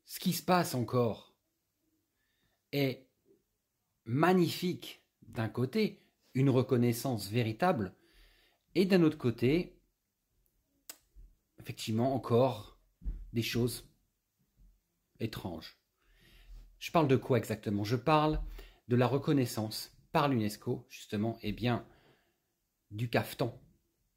ce qui se passe encore est magnifique d'un côté, une reconnaissance véritable, et d'un autre côté, effectivement, encore des choses étranges. Je parle de quoi exactement? Je parle de la reconnaissance par l'UNESCO, justement, eh bien, du caftan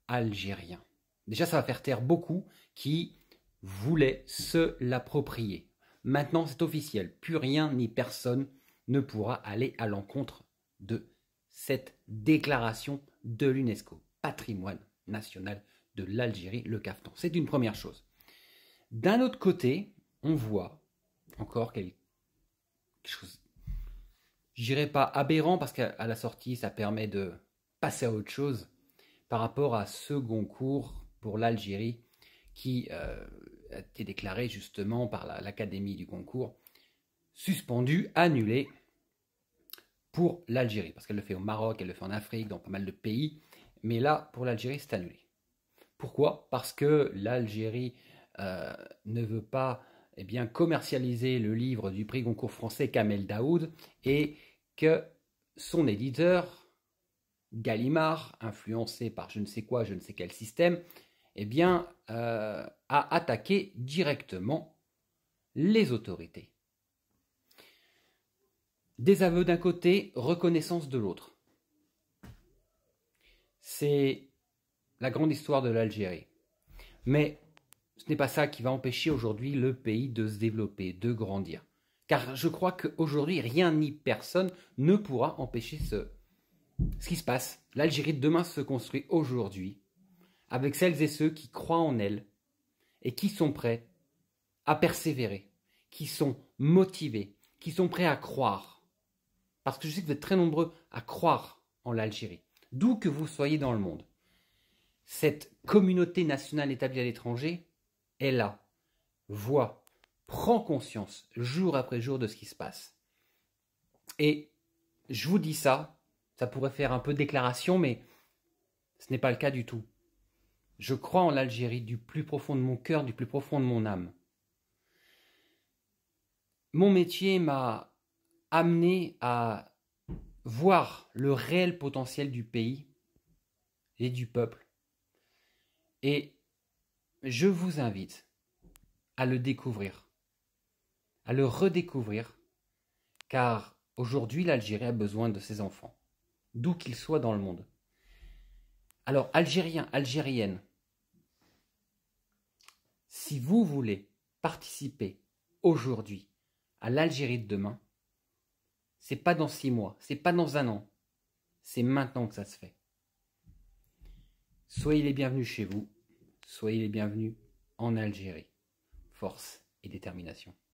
algérien. Déjà, ça va faire taire beaucoup qui voulaient se l'approprier. Maintenant, c'est officiel. Plus rien ni personne ne pourra aller à l'encontre de cette déclaration de l'UNESCO. Patrimoine national de l'Algérie, le caftan. C'est une première chose. D'un autre côté, on voit encore quelque chose, je dirais pas aberrant, parce qu'à la sortie, ça permet de passer à autre chose par rapport à ce Goncourt pour l'Algérie qui a été déclaré justement par l'Académie du Goncourt suspendu, annulé pour l'Algérie, parce qu'elle le fait au Maroc, elle le fait en Afrique, dans pas mal de pays, mais là, pour l'Algérie, c'est annulé. Pourquoi? Parce que l'Algérie ne veut pas commercialiser le livre du prix Goncourt français Kamel Daoud, et que son éditeur, Gallimard, influencé par je ne sais quoi, je ne sais quel système, a attaqué directement les autorités. Désaveu d'un côté, reconnaissance de l'autre. C'est la grande histoire de l'Algérie. Mais ce n'est pas ça qui va empêcher aujourd'hui le pays de se développer, de grandir. Car je crois qu'aujourd'hui, rien ni personne ne pourra empêcher ce qui se passe. L'Algérie de demain se construit aujourd'hui avec celles et ceux qui croient en elle et qui sont prêts à persévérer, qui sont motivés, qui sont prêts à croire. Parce que je sais que vous êtes très nombreux à croire en l'Algérie, d'où que vous soyez dans le monde. Cette communauté nationale établie à l'étranger est là, voit, prend conscience jour après jour de ce qui se passe. Et je vous dis ça, ça pourrait faire un peu déclaration, mais ce n'est pas le cas du tout. Je crois en l'Algérie du plus profond de mon cœur, du plus profond de mon âme. Mon métier m'a amené à voir le réel potentiel du pays et du peuple. Et je vous invite à le découvrir, à le redécouvrir, car aujourd'hui l'Algérie a besoin de ses enfants, d'où qu'ils soient dans le monde. Alors, Algériens, Algériennes, si vous voulez participer aujourd'hui à l'Algérie de demain, c'est pas dans 6 mois, c'est pas dans 1 an, c'est maintenant que ça se fait. Soyez les bienvenus chez vous, soyez les bienvenus en Algérie. Force et détermination.